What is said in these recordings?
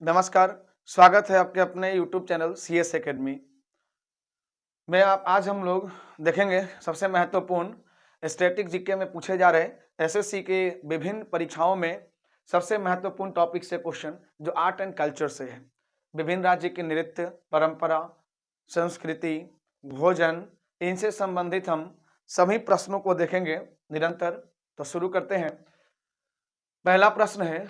नमस्कार, स्वागत है आपके अपने यूट्यूब चैनल सीएस एकेडमी में। आप आज हम लोग देखेंगे सबसे महत्वपूर्ण स्टैटिक जीके में पूछे जा रहे एसएससी के विभिन्न परीक्षाओं में सबसे महत्वपूर्ण टॉपिक से क्वेश्चन जो आर्ट एंड कल्चर से है। विभिन्न राज्य के नृत्य, परंपरा, संस्कृति, भोजन, इनसे संबंधित हम सभी प्रश्नों को देखेंगे निरंतर। तो शुरू करते हैं। पहला प्रश्न है,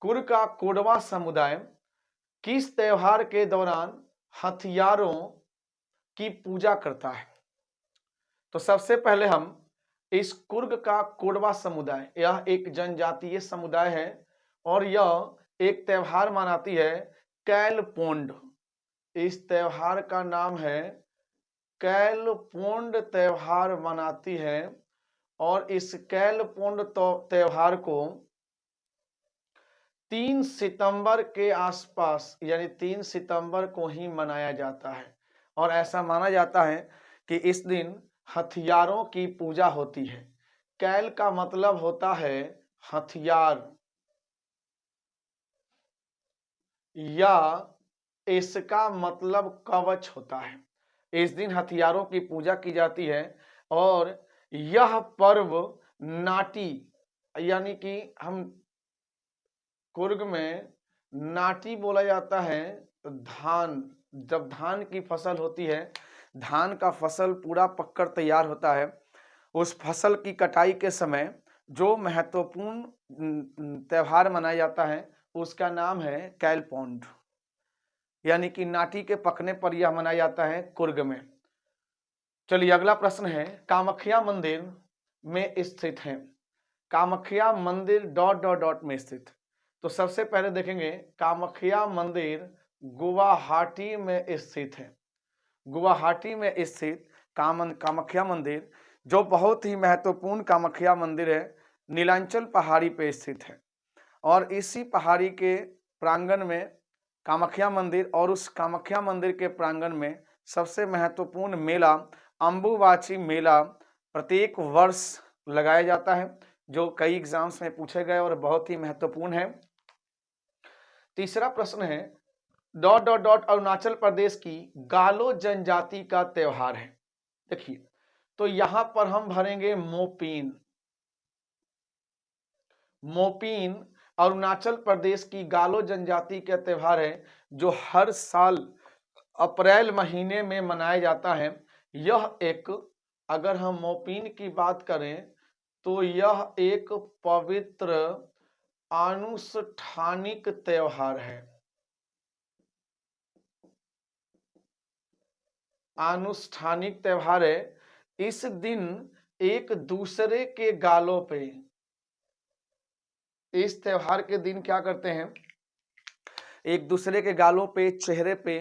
कुर्ग का कोडवा समुदाय किस त्योहार के दौरान हथियारों की पूजा करता है? तो सबसे पहले हम इस कुर्ग का कोडवा समुदाय, यह एक जनजातीय समुदाय है और यह एक त्योहार मनाती है कैलपोंड। इस त्योहार का नाम है कैलपोंड त्योहार मनाती है और इस कैलपोंड त्योहार को 3 सितंबर के आसपास यानी 3 सितंबर को ही मनाया जाता है और ऐसा माना जाता है कि इस दिन हथियारों की पूजा होती है। कैल का मतलब होता है हथियार या इसका मतलब कवच होता है। इस दिन हथियारों की पूजा की जाती है और यह पर्व नाटी यानी कि हम कुर्ग में नाटी बोला जाता है। तो धान, जब धान की फसल होती है, धान का फसल पूरा पककर तैयार होता है, उस फसल की कटाई के समय जो महत्वपूर्ण त्योहार मनाया जाता है उसका नाम है कैलपोंड, यानी कि नाटी के पकने पर यह मनाया जाता है कुर्ग में। चलिए अगला प्रश्न है, कामाख्या मंदिर में स्थित है। कामाख्या मंदिर ... में स्थित। तो सबसे पहले देखेंगे कामाख्या मंदिर गुवाहाटी में स्थित है। गुवाहाटी में स्थित कामाख्या मंदिर जो बहुत ही महत्वपूर्ण कामाख्या मंदिर है, नीलांचल पहाड़ी पे स्थित है और इसी पहाड़ी के प्रांगण में कामाख्या मंदिर और उस कामाख्या मंदिर के प्रांगण में सबसे महत्वपूर्ण मेला अंबुबाची मेला प्रत्येक वर्ष लगाया जाता है, जो कई एग्जाम्स में पूछे गए और बहुत ही महत्वपूर्ण है। तीसरा प्रश्न है, ... अरुणाचल प्रदेश की गालो जनजाति का त्योहार है। देखिए, तो यहां पर हम भरेंगे मोपीन। मोपीन अरुणाचल प्रदेश की गालो जनजाति का त्योहार है जो हर साल अप्रैल महीने में मनाया जाता है। यह एक, अगर हम मोपीन की बात करें तो यह एक पवित्र आनुष्ठानिक त्योहार है। आनुष्ठानिक त्योहार है। इस दिन एक दूसरे के गालों पे, इस त्योहार के दिन क्या करते हैं, एक दूसरे के गालों पे, चेहरे पे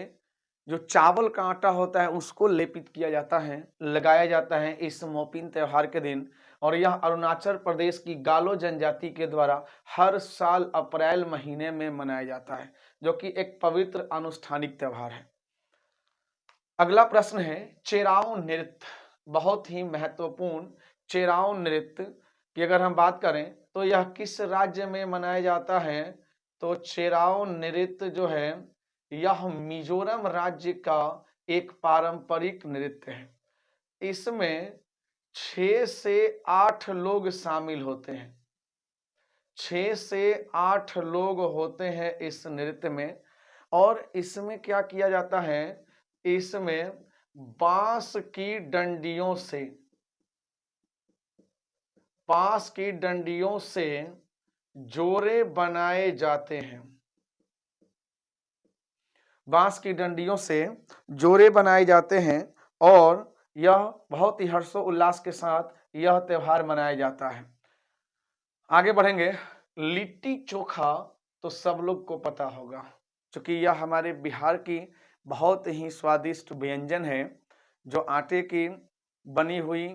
जो चावल का आटा होता है उसको लेपित किया जाता है, लगाया जाता है इस मोपीन त्योहार के दिन। और यह अरुणाचल प्रदेश की गालो जनजाति के द्वारा हर साल अप्रैल महीने में मनाया जाता है, जो कि एक पवित्र अनुष्ठानिक त्योहार है। अगला प्रश्न है, चेराओ नृत्य, बहुत ही महत्वपूर्ण चेराओ नृत्य की अगर हम बात करें तो यह किस राज्य में मनाया जाता है? तो चेराओ नृत्य जो है यह मिजोरम राज्य का एक पारंपरिक नृत्य है। इसमें 6 से 8 लोग शामिल होते हैं। 6 से 8 लोग होते हैं इस नृत्य में और इसमें क्या किया जाता है, इसमें बांस की डंडियों से, बांस की डंडियों से जोड़े बनाए जाते हैं। बांस की डंडियों से जोड़े बनाए जाते हैं और यह बहुत ही हर्षोल्लास के साथ यह त्योहार मनाया जाता है। आगे बढ़ेंगे। लिट्टी चोखा तो सब लोग को पता होगा, क्योंकि यह हमारे बिहार की बहुत ही स्वादिष्ट व्यंजन है। जो आटे की बनी हुई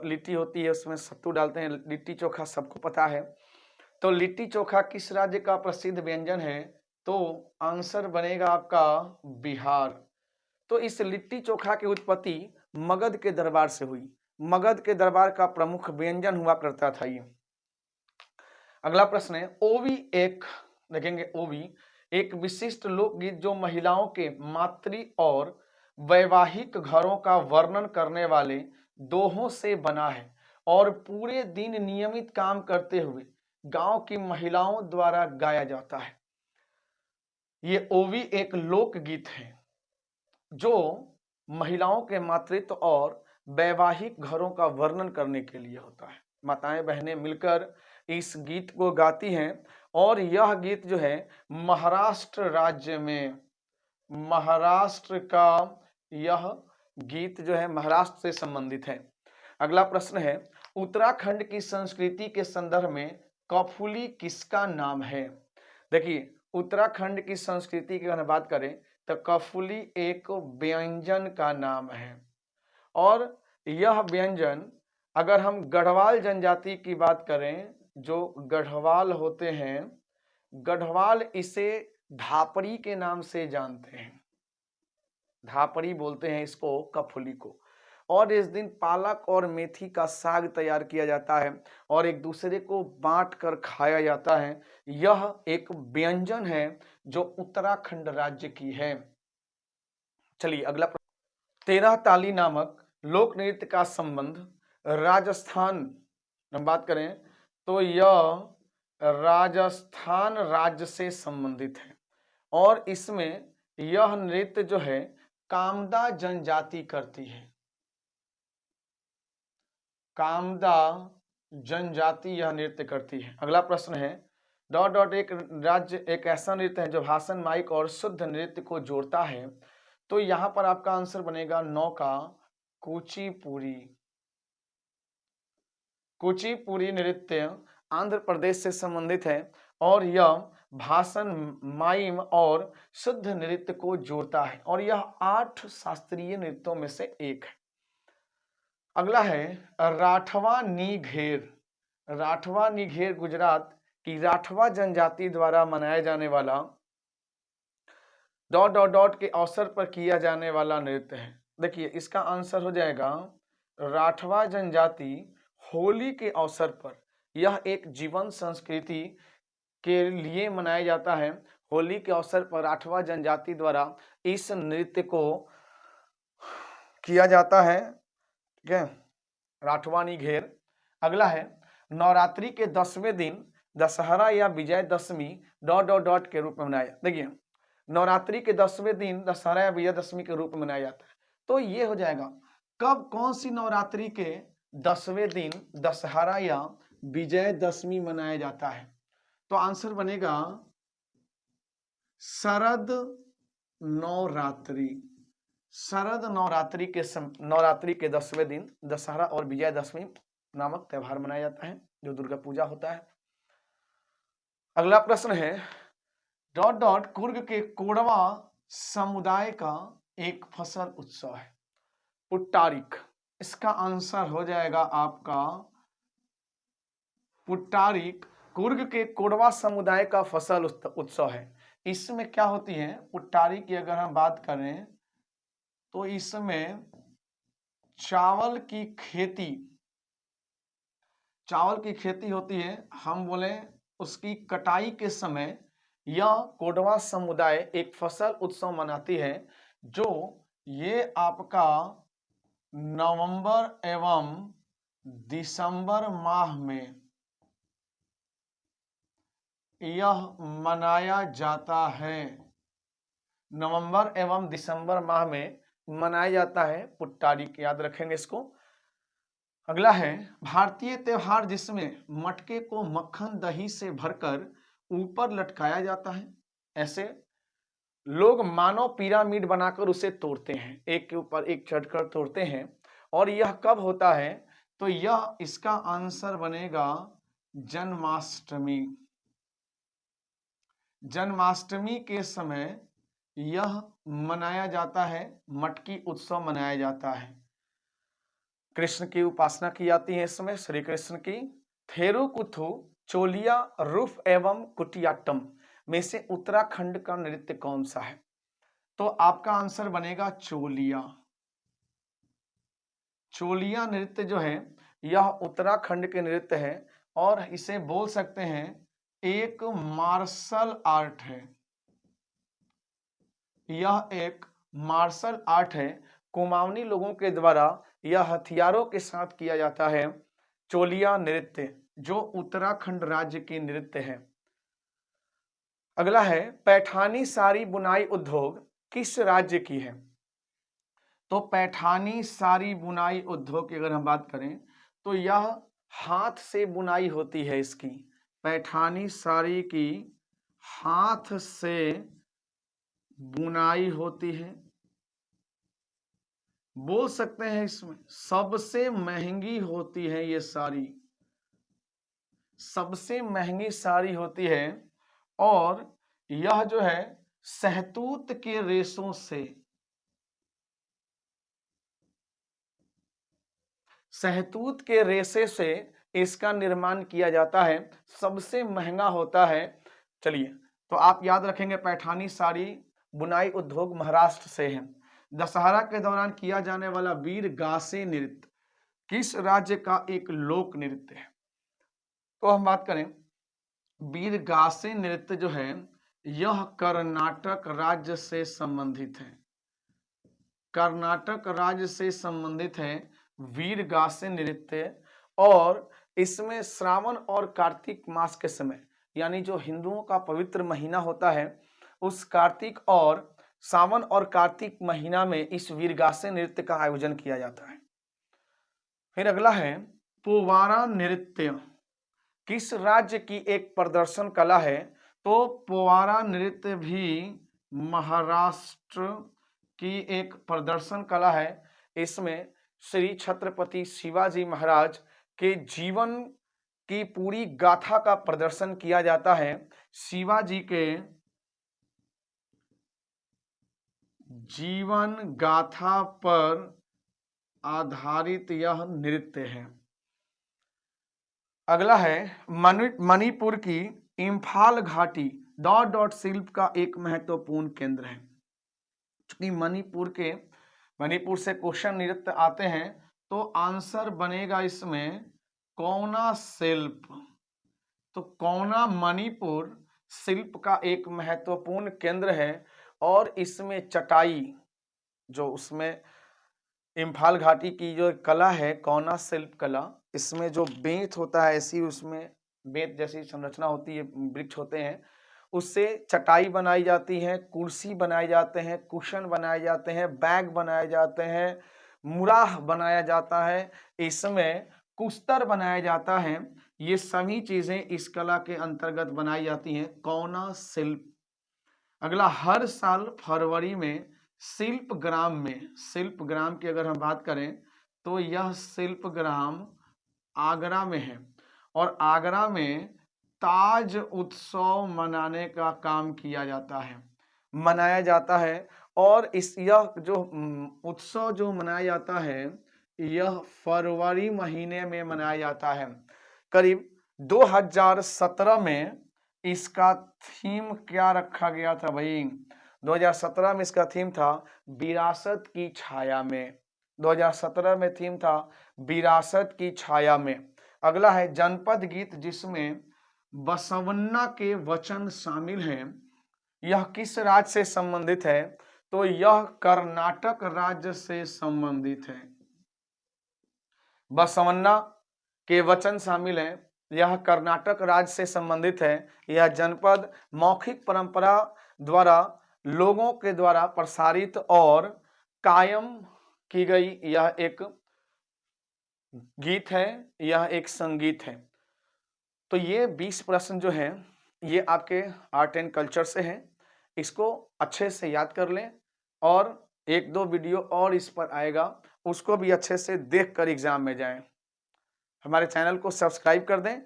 लिट्टी होती है उसमें सत्तू डालते हैं। लिट्टी चोखा सबको पता है। तो लिट्टी चोखा किस राज्य का प्रसिद्ध व्यंजन है? तो आंसर बनेगा आपका बिहार। तो इस लिट्टी चोखा की उत्पत्ति मगध के दरबार से हुई। मगध के दरबार का प्रमुख व्यंजन हुआ करता था ये। अगला प्रश्न है, ओवी एक, देखेंगे ओवी एक विशिष्ट लोकगीत जो महिलाओं के मातृ और वैवाहिक घरों का वर्णन करने वाले दोहों से बना है और पूरे दिन नियमित काम करते हुए गांव की महिलाओं द्वारा गाया जाता है। ये ओवी एक लोकगीत है जो महिलाओं के मातृत्व और वैवाहिक घरों का वर्णन करने के लिए होता है। माताएं बहनें मिलकर इस गीत को गाती हैं और यह गीत जो है महाराष्ट्र राज्य में, महाराष्ट्र का यह गीत जो है महाराष्ट्र से संबंधित है। अगला प्रश्न है, उत्तराखंड की संस्कृति के संदर्भ में कफुली किसका नाम है? देखिए, उत्तराखंड की संस्कृति की अगर बात करें तो कफुली एक व्यंजन का नाम है और यह व्यंजन अगर हम गढ़वाल जनजाति की बात करें, जो गढ़वाल होते हैं, गढ़वाल इसे धापड़ी के नाम से जानते हैं, धापड़ी बोलते हैं इसको, कफुली को। और इस दिन पालक और मेथी का साग तैयार किया जाता है और एक दूसरे को बांट कर खाया जाता है। यह एक व्यंजन है जो उत्तराखंड राज्य की है। चलिए अगला, 13 ताली नामक लोक नृत्य का संबंध राजस्थान, हम बात करें तो यह राजस्थान राज्य से संबंधित है और इसमें यह नृत्य जो है कामदा जनजाति करती है, कामदा जनजाति यह नृत्य करती है। अगला प्रश्न है, डॉट डॉट एक राज्य एक ऐसा नृत्य है जो भाषण, माइक और शुद्ध नृत्य को जोड़ता है। तो यहां पर आपका आंसर बनेगा 9 का कुचिपुड़ी। कुचिपुड़ी नृत्य आंध्र प्रदेश से संबंधित है और यह भाषण, माइम और शुद्ध नृत्य को जोड़ता है और यह 8 शास्त्रीय नृत्यों में से एक है। अगला है राठवा नीघेर। राठवा नीघेर गुजरात की राठवा जनजाति द्वारा मनाया जाने वाला डॉट डॉट डॉट के अवसर पर किया जाने वाला नृत्य है। देखिए इसका आंसर हो जाएगा राठवा जनजाति होली के अवसर पर, यह एक जीवन संस्कृति के लिए मनाया जाता है। होली के अवसर पर राठवा जनजाति द्वारा इस नृत्य को किया जाता है, ठीक है, राठवानी घेर। अगला है नवरात्रि के 10वें दिन दशहरा या विजयदशमी डॉट डॉट डॉट के रूप में मनाया। देखिए नवरात्रि के 10वें दिन दशहरा या विजयदशमी के रूप में मनाया जाता है। तो ये हो जाएगा कब, कौन सी नवरात्रि के 10वें दिन दशहरा या विजयदशमी मनाया जाता है? तो आंसर बनेगा शरद नवरात्रि। शरद नवरात्रि के 10वें दिन दशहरा और विजयदशमी नामक त्यौहार मनाया जाता है जो दुर्गा पूजा होता है। अगला प्रश्न है डॉट डॉट कुर्ग के कोडवा समुदाय का एक फसल उत्सव है पुट्टारिक। इसका आंसर हो जाएगा आपका पुट्टारिक कुर्ग के कोडवा समुदाय का फसल उत्सव है। इसमें क्या होती है पुट्टारिक की अगर हम बात करें तो इसमें चावल की खेती होती है। हम बोले उसकी कटाई के समय यह कोडवा समुदाय एक फसल उत्सव मनाती है जो ये आपका नवंबर एवं दिसंबर माह में यह मनाया जाता है। नवंबर एवं दिसंबर माह में मनाया जाता है पुट्टारिक, याद रखेंगे इसको। अगला है भारतीय त्योहार जिसमें मटके को मक्खन दही से भरकर ऊपर लटकाया जाता है। ऐसे लोग मानव पिरामिड बनाकर उसे तोड़ते हैं, एक के ऊपर एक चढ़कर तोड़ते हैं। और यह कब होता है? तो यह इसका आंसर बनेगा जन्माष्टमी। जन्माष्टमी के समय यह मनाया जाता है, मटकी उत्सव मनाया जाता है। कृष्ण की उपासना की जाती है इस समय, श्री कृष्ण की। थेरुकुथु, चोलिया, रूफ एवं कुटियाट्टम में से उत्तराखंड का नृत्य कौन सा है? तो आपका आंसर बनेगा चोलिया। चोलिया नृत्य जो है यह उत्तराखंड के नृत्य है और इसे बोल सकते हैं एक मार्शल आर्ट है। यह एक मार्शल आर्ट है। कुमाऊनी लोगों के द्वारा यह हथियारों के साथ किया जाता है। चोलिया नृत्य जो उत्तराखंड राज्य की नृत्य है। अगला है पैठानी साड़ी बुनाई उद्योग किस राज्य की है? तो पैठानी साड़ी बुनाई उद्योग की अगर हम बात करें तो यह हाथ से बुनाई होती है। इसकी पैठानी साड़ी की हाथ से बुनाई होती है। बोल सकते हैं इसमें सबसे महंगी होती है ये साड़ी, सबसे महंगी साड़ी होती है। और यह जो है सहतूत के रेशों से, सहतूत के रेशे से इसका निर्माण किया जाता है। सबसे महंगा होता है। चलिए, तो आप याद रखेंगे पैठानी साड़ी बुनाई उद्योग महाराष्ट्र से है। दशहरा के दौरान किया जाने वाला वीर गासे नृत्य किस राज्य का एक लोक नृत्य है? तो हम बात करें वीर गासे नृत्य जो है यह कर्नाटक राज्य से संबंधित है। कर्नाटक राज्य से संबंधित है वीर गासे नृत्य। और इसमें श्रावण और कार्तिक मास के समय यानी जो हिंदुओं का पवित्र महीना होता है उस कार्तिक और सावन और कार्तिक महीना में इस वीरगासे नृत्य का आयोजन किया जाता है। फिर अगला है पोवाड़ा नृत्य किस राज्य की एक प्रदर्शन कला है? तो पोवाड़ा नृत्य भी महाराष्ट्र की एक प्रदर्शन कला है। इसमें श्री छत्रपति शिवाजी महाराज के जीवन की पूरी गाथा का प्रदर्शन किया जाता है। शिवाजी के जीवन गाथा पर आधारित यह नृत्य है। अगला है मणिपुर की इम्फाल घाटी डॉट डॉट शिल्प का एक महत्वपूर्ण केंद्र है। चूंकि मणिपुर से क्वेश्चन नृत्य आते हैं तो आंसर बनेगा इसमें कौना शिल्प। तो कौना मणिपुर शिल्प का एक महत्वपूर्ण केंद्र है। और इसमें चटाई जो उसमें इम्फाल घाटी की जो कला है कौना शिल्प कला, इसमें जो बेंत होता है ऐसी उसमें बेंत जैसी संरचना होती है, वृक्ष होते हैं, उससे चटाई बनाई जाती है, कुर्सी बनाए जाते हैं, कुशन बनाए जाते हैं, बैग बनाए जाते हैं, मुराह बनाया जाता है, इसमें कुस्तर बनाया जाता है। ये सभी चीजें इस कला के अंतर्गत बनाई जाती हैं कौना शिल्प। अगला हर साल फरवरी में शिल्प ग्राम की अगर हम बात करें तो यह शिल्प ग्राम आगरा में है। और आगरा में ताज उत्सव मनाने का काम किया जाता है, मनाया जाता है। और यह जो उत्सव जो मनाया जाता है यह फरवरी महीने में मनाया जाता है। करीब 2017 में इसका थीम क्या रखा गया था भाई? 2017 में इसका थीम था विरासत की छाया में। 2017 में थीम था विरासत की छाया में। अगला है जनपद गीत जिसमें बसवन्ना के वचन शामिल हैं, यह किस राज्य से संबंधित है? तो यह कर्नाटक राज्य से संबंधित है। बसवन्ना के वचन शामिल हैं, यह कर्नाटक राज्य से संबंधित है। यह जनपद मौखिक परंपरा द्वारा लोगों के द्वारा प्रसारित और कायम की गई यह एक गीत है, यह एक संगीत है। तो ये 20 प्रश्न जो हैं ये आपके आर्ट एंड कल्चर से हैं। इसको अच्छे से याद कर लें और एक दो वीडियो और इस पर आएगा, उसको भी अच्छे से देखकर एग्जाम में जाएं। हमारे चैनल को सब्सक्राइब कर दें,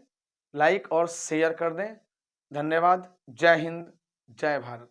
लाइक और शेयर कर दें। धन्यवाद। जय हिंद, जय भारत।